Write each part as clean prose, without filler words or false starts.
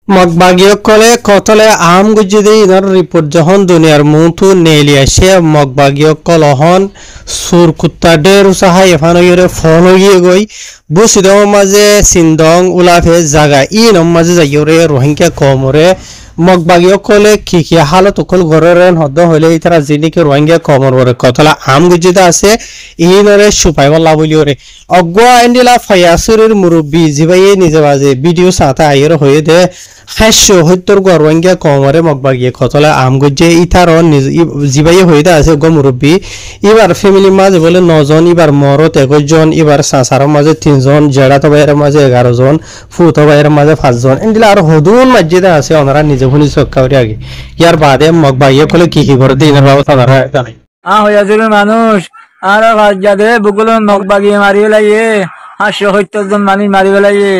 মগবাগীয়কলে কতলে আম গুজিদে inner report যখন দুনিয়ার মুথু নেলি আসে মগবাগীয়কল হন সুর কুত্তা ডেরু সাহাই এফানো ইরে ফোন গিয়ে গই বুসিদম মাঝে সিন্দং উলাফে জাগা ইনম মাঝে যাইরে রোহিঙ্গা কমরে মগবাগীয়কলে কি হালত কল গরেন হদ হইলে ইতারা জিনিকে রোহিঙ্গা কমর ওরে কতলা আম গুজিদে আছে ইনরে সুপাই বলা বলিওরে অগোয়া এন্ডিলা ফায়াসুরের মুরব্বী জিবাইয়ে নিজে বাজে ভিডিও সাথে আইয়ের হয়ে দে হাস্য হত্যর গরওয়াঙ্গিয়া কমরে মগবাগিয়ে কতলা আম গজ্জে ইতার জিবাইয়ে হয়ে দে আছে গো মুরব্বী এবার ফ্যামিলির মাঝে বলে 9 জন এবার মরত 21 জন এবার সাসারের মাঝে 3 জন জেড়া তো বাইরের মাঝে 11 জন ফুতো বাইরের মাঝে 5 জন এন্ডিলা আর হদুন মসজিদে আছে ওনারা নিজে ভুলি চক্কাউরি আগে ইয়ার বাদে মগবাগিয়ে কলে কি করে দিনের বাবা তারা জানে হইয়াছিল মানুষ আর বাজ্জাদে বুকুল মগবাগিয়ে মারি ফেলাইয়ে 570 জন মানুষ মারি ফেলাইয়ে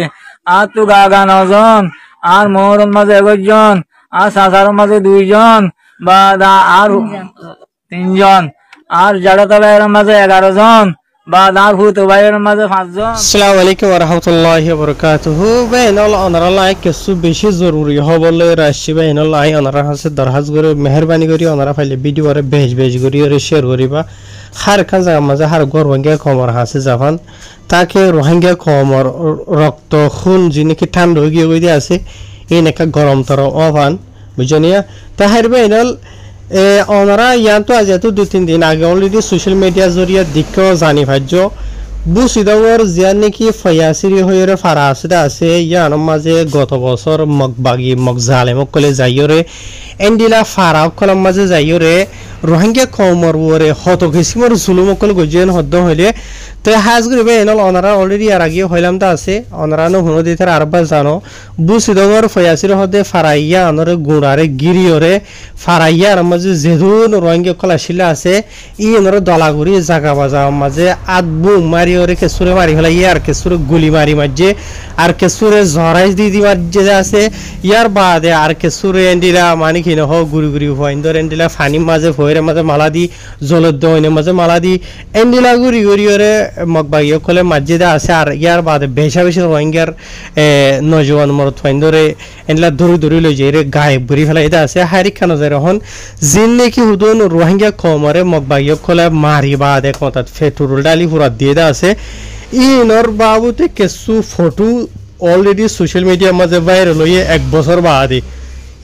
আর তো গা 9 জন আর মোহরম মাঝে 21 জন আর সাসারের মাঝে 2 জন বা আর 3 জন আর জাড়াতলার মাঝে 11 জন বা আর ফুতো ভাইয়ের মাঝে 5 জন। আসসালামু আলাইকুম ওয়া রাহমাতুল্লাহি ওয়া বারাকাতুহু বেনাল অনারালাই কিছু বেশি জরুরি হবলে রাশি বেনালাই অনারা হাসে দরহাজ করে মেহেরবানি করি অনারা ফাইলে ভিডিওরে বেজ করি আর শেয়ার করিবা হার কান জায়গা মাঝে হার গরওয়াঙ্গা কমর হাসে জাপান তাকে রোহিঙ্গা কমর রক্ত খুন জিনিকে ঠান্ডা হয়ে গিয়ে আছে এই নাকা গরম তর অভান বুঝনিয়া তাহার বেনাল ওনারা ইয়ান তো আজ এত 2-3 দিন আগে অলরেডি সোশ্যাল মিডিয়া জরিয়া দিকেও জানি ভাজ্য বুসিদর জিয়ান নাকি ফয়াসিরি হয়ে ফারা আছে ইয়ান মাঝে গত বছর মগবাগি মগজালে মকলে যাইরে এন্ডিলা ফারা কলম মাঝে যাইরে রোহিঙ্গা কমর ওরে হত কিসিমর জুলুমকল গজেন হদ্দ হইলে তো হাজ করিবে এনল ওনারা অলরেডি আর আগে হইলাম তা আছে ওনারা নো হুনো দিতার আরবা জানো বুসিদর ফয়াসির হদে ফারাইয়া অনরে গুড়ারে গিরিয়রে ফারাইয়া আর মাঝে যেদুন রোহিঙ্গা কল আসিলে আছে ই ওনরে দলাগুড়ি জাগা বাজা মাঝে আদবু মারি ওরে কেসুরে মারি হলাই আর কেসুরে গুলি মারি মাঝে আর কেসুরে জরাইজ দি মাঝে আছে ইয়ার বাদে আর কেসুরে এন্ডিলা মানে কি নহ গুড়ি হইন্দর এন্ডিলা ফানি মাঝে ফয়রে মাঝে মালা দি জলদ দইনে মাঝে মালা দি এন্ডিলা গুড়ি ওরে মগবাগিয়ে কলে মসজিদে আছে আর ইয়ার বাদে বেশা বেশি রোহিঙ্গার নজওয়ান মরত ফাইন্দরে এন্ডিলা দূরি লই যে গায়েব ঘুরি ফেলা এটা আছে হারি খানো যায় রহন জিন নাকি হুদুন রোহিঙ্গা কমরে মগবাগিয়ে কলে মারি বাদে কত ফেটুরুল ডালি পুরা দিয়ে দা আছে ইনর বাবুতে কিছু ফটো অলরেডি সোশ্যাল মিডিয়ার মাঝে ভাইরাল হয়ে 1 বছর বাদে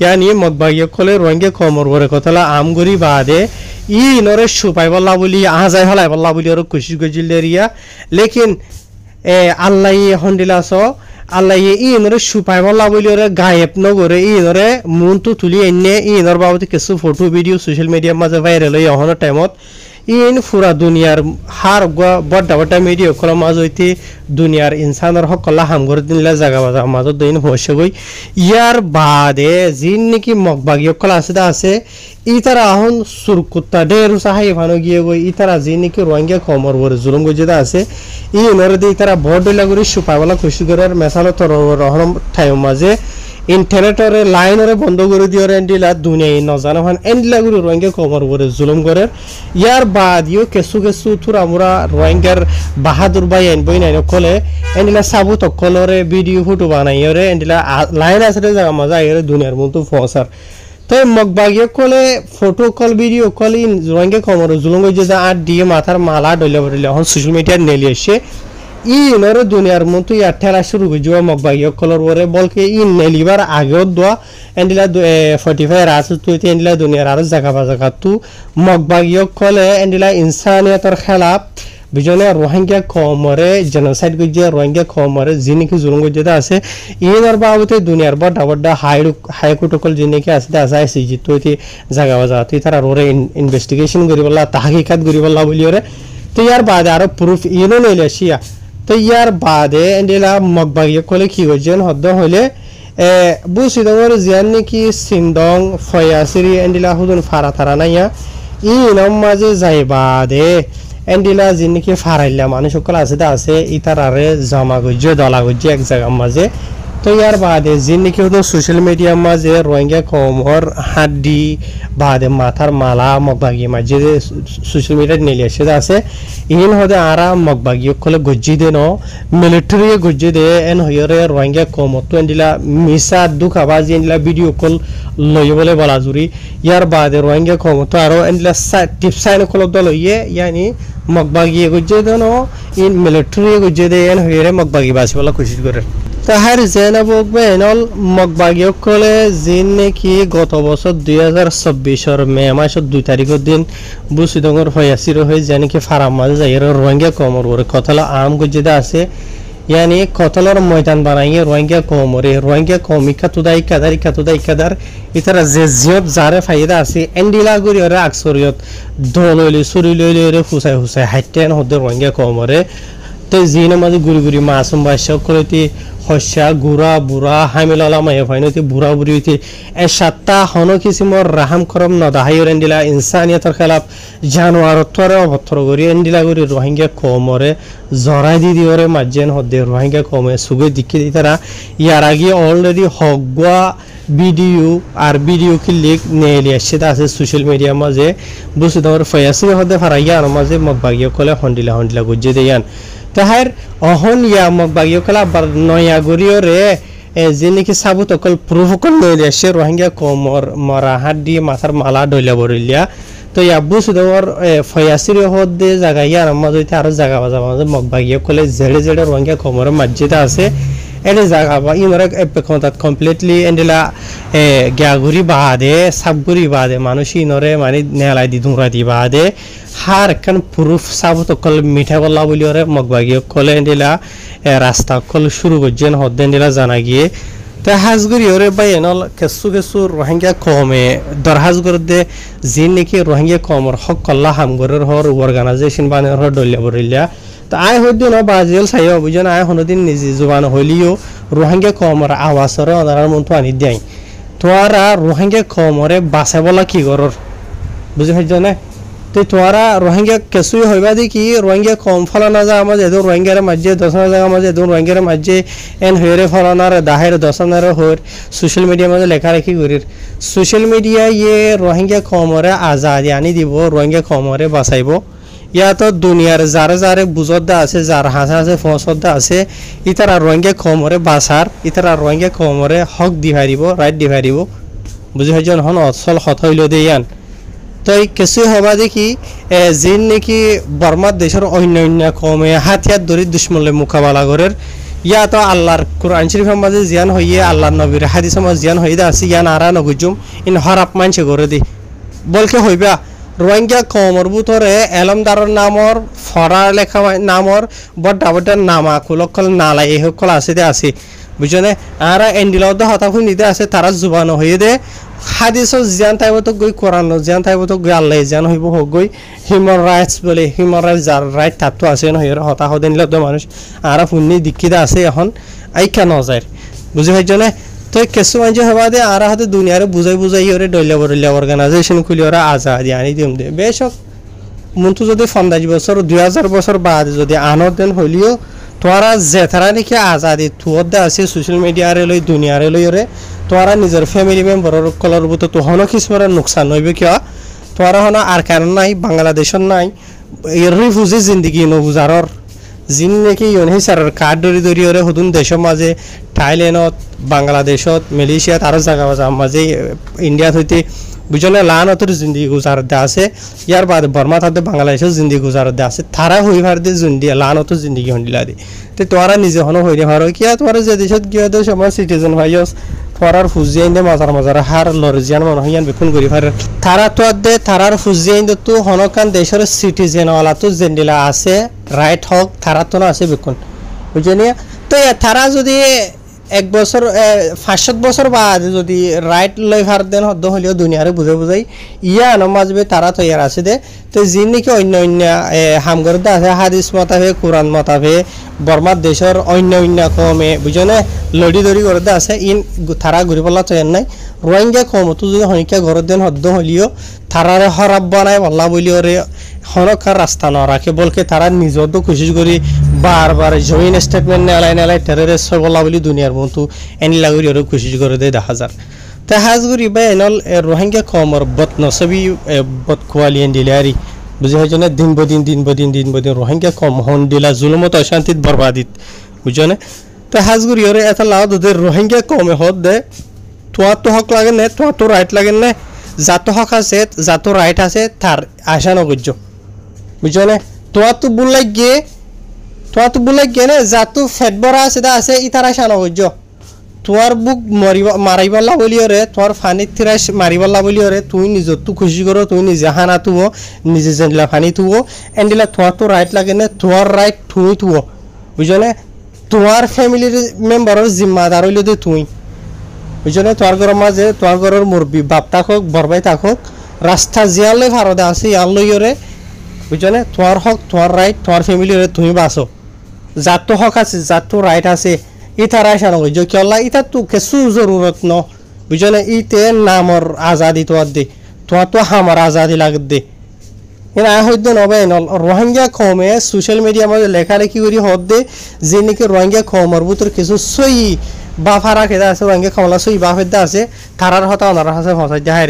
ইয়ানি মগবাগিয়ে কলে রোহিঙ্গা কমর ওরে কতলা আমগুড়ি বাদে ই নরে সুপাই বল্লা বলি আজাই হলাই বল্লা বলি আর কোশিশ গজিল রিয়া লেকিন আল্লাহ হন্দিলাস আল্লাহ ই নরে সুপাই বল্লা বলি ওরে গায়েব নগরে ই নরে মনটো তুলি এনে ই নর বাবতে কিছু ফটো ভিডিও সোশ্যাল মিডিয়ার মাঝে ভাইরাল হয়ে অহন টাইমত ইন পুরা দুনিয়ার হার বড় মিডিয়া কলম মাঝ হইতে দুনিয়ার ইনসানের সকলা হামগর দিনলা জাগা বাজা মাঝ দিন হসে গই ইয়ার বাদে জিন নাকি মগবাগিয় কলা আছে ইতারা আহন সুরকুত্তা ডেরু সাহাই ভানো গিয়ে গই ইতারা জিন নাকি রোহিঙ্গা কমর ওরে জুলুম গজিদা আছে ই নরে দি ইতারা বড় লাগুরি সুপাইওয়ালা খুশি করার মেসালো তর রহরম ঠাইম মাঝে ইন্টারনেটরে লাইনরে বন্ধ করে দিওর এন্ডিলা দুনিয়ায় নজানো হন এন্ডিলা গুরু রোহিঙ্গা কমর ওরে জুলুম করে ইয়ার বাদিও কেসু থুরা মুরা রোহিঙ্গার বাহাদুর ভাই এন বই নাই কলে এন্ডিলা সাবু তকলরে ভিডিও ফটো বানাইরে এন্ডিলা লাইন আছে জায়গা মজা আইরে দুনিয়ার মতো ফসার তো মগবাগিয়ে কলে photo call video call in Rohingya কমর জুলুম যে যা আর দিয়ে মাথার মালা ডলে বলে এখন সোশ্যাল মিডিয়ার নেলি এসে ইনরে দুনিয়ার মতো ইয়ার ঠেলা শুরু করে যাওয়া মগবাগিয়ে কলর ওরে বলকে ইন নেলিবার আগেও দোয়া এন্ডিলা 45 রাসু তুই এন্ডিলা দুনিয়ার আর জায়গা তু মগবাগিয়ে কলে এন্ডিলা ইনসানিয়তর খেলাফ বিজনে রোহিঙ্গা কমরে জেনোসাইড গজে রোহিঙ্গা কমরে জিনিকি জুলুম গজে আছে ইনর বাবতে দুনিয়ার বড় হাইকোর্ট কল জিনিকি আছে আছে জি তুই জায়গা বাজা তুই তারা ওরে ইনভেস্টিগেশন করিবলা তাহকিকাত করিবলা বলি ওরে তো ইয়ার বাদে আরো প্রুফ ইনো নইলে শিয়া তো ইয়ার বাদে এন্ডিলা মগবাগিয়ে কলে কি গজেন হদ্দ হইলে বুসিদর জিয়ান নাকি সিন্দং ফয়াসিরি এন্ডিলা হুদুন ফারা তারা নাইয়া ইনম মাঝে যাই বাদে এন্ডিলা জিনিকি ফারাইলা মানুষ সকল আছে ইতারারে জমা গজ্জে দলা গজ্জে এক জায়গার মাঝে তো ইয়ার বাদে যে নাকি হতো সোশ্যাল মিডিয়ার মাঝে রোহিঙ্গা কমর হাড্ডি বাদে মাথার মালা মগবাগি মাঝে সোশ্যাল মিডিয়াত নেলি আসে আছে ইন হদে আরা মগবাগি কলে গজ্জি দে ন মিলিটারি গজ্জি দে এন হইরে রোহিঙ্গা কমর তো এন্ডিলা মিসা দুখাবাজি এন্ডিলা ভিডিও কল লই বলে বলা জুরি ইয়ার বাদে রোহিঙ্গা কমর তো আরো এন্ডিলা টিপ সাইন কল দল ইয়ে ইয়ানি মগবাগি গজ্জি দে ন ইন মিলিটারি গজ্জি দে এন হইরে মগবাগি বাসি বলা কোশিশ করে তাহার জেনাবক বেনল মগবাগিয়ক কলে জিন নাকি গত বছর 2024 মে মাসের 2 তারিখের দিন বুসিদঙ্গর হয়াসির হয়ে জানি কি ফারাম মাঝে যাই রোহিঙ্গা কমর ওরে কতলা আম গজিদা আছে ইয়ানি কতলার ময়দান বানাইয়ে রোহিঙ্গা কমরে রোহিঙ্গা কমিকা তুদাই কাদার ইতারা যে জিয়ত জারে ফায়দা আছে এন্ডিলা গুরি ওরে আকসরিয়ত দলইলি সুরিলইলি রে ফুসাই হাইটেন হদে রোহিঙ্গা কমরে তো জিনের মাঝে গুড়ি মাসুম বাসা করেতি হস্যা গুড়া বুড়া হামিলালা মায়ে ফাইনতি বুড়া বুড়ি হইতে এ সাতটা হন কিসিমর রাহাম করম নদাহাইর এন্ডিলা ইনসানিয়তর খেলাফ জানোয়ারত্বরে অভত্র করি এন্ডিলা করি রোহিঙ্গা কমরে জরাই দি ওরে মাঝেন হদে রোহিঙ্গা কমে সুগে দিকে দি তারা ইয়ার আগে অলরেডি হগুয়া ভিডিও কি লিক নেলি আসছে আছে সোশ্যাল মিডিয়ার মাঝে বুঝতে তোমার ফয়াসি হদে ফারাইয়া আর মাঝে মগবাগিয়া কলে হন্ডিলা গুজে দেয়ান তাহার অহন ইয়া মগবাগিয়া কলে আবার নয়া গরিও রে যে নাকি সাবুত অকল প্রুফকল নেলি আসছে রোহিঙ্গা কমর মরা হাড্ডি মাথার মালা ডইলা বরিলিয়া তো ইয়া বুঝতে তোমার ফয়াসির হদে জায়গা ইয়ার মাঝে আরো জায়গা মাঝে মগবাগিয়া কলে জেড়ে রোহিঙ্গা কমর মসজিদ আছে এনে জায়গা বা ইনরা এপেকন্তাত কমপ্লিটলি এন্ডিলা গ্যাগুরি বাদে সাবগুরি বাদে মানুষ ইনরে মানে নেলাই দি দুরা দি বাদে হার কান প্রুফ সাবত কল মিঠা বলা বলি ওরে মগবাগি কলে এন্ডিলা রাস্তা কল শুরু করছেন হদ এন্ডিলা জানা গিয়ে তা হাজগুরি ওরে বাই এনল কেসু রোহিঙ্গা কমে দরহাজ করতে জিন নাকি রোহিঙ্গা কমর হক কল্লা হামগরের হর অর্গানাইজেশন বানের হর ডলিয়া বরিলিয়া তা আয় হইদিন বাজিল সাই বুঝেন আয় হনদিন নিজে জুবান হইলিও রোহিঙ্গা কমর আওয়াজরে অনার মন তো আনি দেয় তোরা রোহিঙ্গা কমরে বাসা বলা কি করর বুঝে পাইছ না তো তোরা রোহিঙ্গা কেসুই হইবা দি কি রোহিঙ্গা কম ফলানা যা আমার এদো রোহিঙ্গার মাঝে 10 জায়গা মাঝে এদো রোহিঙ্গার মাঝে এন হইরে ফলানার দাহের 10 হইর সোশ্যাল মিডিয়া মাঝে লেখালেখি করির সোশ্যাল মিডিয়া ইয়ে রোহিঙ্গা কমরে আজাদি আনি দিব রোহিঙ্গা কমরে বাঁচাইব ইয়া তো দুনিয়ার যারে বুজদ্দা আছে যার হাসে ফসদ্দা আছে ইতারা রোহিঙ্গা কমরে বাসার ইতারা রোহিঙ্গা কমরে হক দিভারিব রাইট দিভারিব বুঝি হইজন হন অসল কথা হইল দেয়ান তো এই কিছু হবা দেখি জিন নাকি বর্মার দেশের অন্য কমে হাতিয়ার ধরে দুশ্মনলে মোকাবেলা করের ইয়া তো আল্লাহর কোরআন শরীফের মাঝে জিয়ান হইয়ে আল্লাহর নবীর হাদিসের মাঝে জিয়ান হইদা আছে ইয়ান আরা নগুজুম ইন হরাপ মানছে করে দি বলকে হইবা রোহিঙ্গা কমর ভিতরে এলমদারর নামর ফরা লেখা নামর বড় নামা কুলকল নালা এই সকল আছে দে আছে বুঝনে আর এন্ডিলাও তো হতা নিতে আছে তারা জুবান হয়ে দে হাদিস জিয়ান তাইব তো গই কোরআন জিয়ান তাইব তো গই আল্লাহ জিয়ান হইব গই হিউম্যান রাইটস বলে হিউম্যান রাইটস যার রাইট তাতো আছে ন হইর হতা হদেন তো মানুষ আর ফুন্নি দিকিদা আছে এখন আইকা নজার বুঝে পাইছনে তো কিছু মানুষ হবা দে আর হাতে দুনিয়ারে বুঝাই ওরে ডইলা অর্গানাইজেশন খুলি ওরা আজাদি আনি দিম দে বেশক মন্তু যদি 50 বছর 2000 বছর বাদ যদি আনর দেন হলিও তোরা জেথারা নাকি আজাদি তুয়দা আছে সোশ্যাল মিডিয়ারে লই দুনিয়ারে লই ওরে তোরা নিজের ফ্যামিলি মেম্বারর কলর বুতো তো হন কিসমরা নুকসান হইবে কিয়া তোরা হন আর কারণ নাই বাংলাদেশর নাই রিফিউজি জিন্দেগি নবুজারর জিন নাকি ইউএনএইচআরর কার্ড ধরি ওরে হদুন দেশের মাঝে থাইল্যান্ডত বাংলাদেশত মালয়েশিয়াত আরো জায়গা মাঝে ইন্ডিয়াত হইতে বুঝনে লানতর জিন্দেগি গুজারতে আছে ইয়ার বাদে বর্মা তাতে বাংলাদেশের জিন্দেগি গুজারতে আছে তারা হইবার দে লানতর জিন্দেগি হন্ডিলা দি তো তোরা নিজে হন হইরে হারো কিয়া তোরা যে দেশত গিয়া দে সময় সিটিজেন ভাইয়স ফরার ফুজিয়াইন্দে মাজার হার লরজিয়ান মন হইয়ান বেকুন করি ফারে তারা তো দে তারার ফুজিয়াইন্দে তো হনকান দেশের সিটিজেন ওয়ালা তো জেন্ডিলা আছে রাইট হক তারা তো না আছে বেকুন বুঝনি তো তারা যদি 1 বছর 5-7 বছর বাদ যদি রাইট লই ভার দেন হদ হলিও দুনিয়ারে বুঝাই ইয়া নমাজবে তারা তো ইয়ার আছে দে তো জিন নাকি অন্য হামগরদা আছে হাদিস মতাবে কোরআন মতাবে বর্মার দেশের অন্য কমে বুঝনে লড়ি দড়ি করতে আছে ইন তারা ঘুরি পড়লা তো নাই রোহিঙ্গা কম তো যদি হনিকা ঘরের দেন হদ হলিও তারারে হরাব বানায় বল্লা বলিও রে হনকার রাস্তা না রাখে বলকে তারা নিজেও তো কোশিশ করি বারবার জয়েন স্টেটমেন্ট নেলাই টেররিস্ট বলা বলি দুনিয়ার মতো এনি লাগরি আর খুশি করে দেয় 10,000 তা হাজগুরি বা এনল রোহিঙ্গা কমর বত নসবি বত কোয়ালিয়েন দিলারি বুঝে হয় না দিন বদিন রোহিঙ্গা কম হন দিলা জুলমত অশান্তিত বরবাদিত বুঝনে তা হাজগুরি ওরে এটা লাও ওদের রোহিঙ্গা কমে হদ দে তোমার তো হক লাগে না তোমার তো রাইট লাগে না যাতো হক আছে যাতো রাইট আছে তার আশা নগর্য বুঝনে তোমার তো বলে গিয়ে না যাতো ফেট বরা আছে ইতার আশা নগর্য তোমার বুক মারিবাল্লা বলিওরে তোমার ফানির থিরাস মারিবাল্লা বলিওরে তুই নিজর তো খুশি করো তুই নিজে হানা তুও নিজে জানলা ফানি তুও এন্ডিলা তোমার তো রাইট লাগে না তোমার রাইট তুই তুও বুঝলে তোমার ফ্যামিলির মেম্বারের জিম্মাদার হইল দে তুই বুঝলে তোমার ঘরের মাঝে তোমার ঘরের মুরব্বী বাপ থাকক বরবাই থাকক রাস্তা জিয়ালে ভারতে আছে ইয়ার লইরে বুঝলে তোমার হক তোমার রাইট তোমার ফ্যামিলির তুমি বাঁচো যার তো হক আছে যার তো রাইট আছে ইতার আশা নয় যে কেলা ইতার তো কিছু জরুরত ন বুঝলে ইতে নামর আজাদি তোমার দে তোমার তো হামার আজাদি লাগে দে এনা হইতে নবে নল রোহিঙ্গা কমে সোশ্যাল মিডিয়া মধ্যে লেখালেখি করি হদ দে যে নাকি রোহিঙ্গা কমর ভিতর কিছু সই বা ফারা খেদা আছে রোহিঙ্গা কমলা সই বা ফেদা আছে তারার হতা ওনার হাসে ফসাই দেয়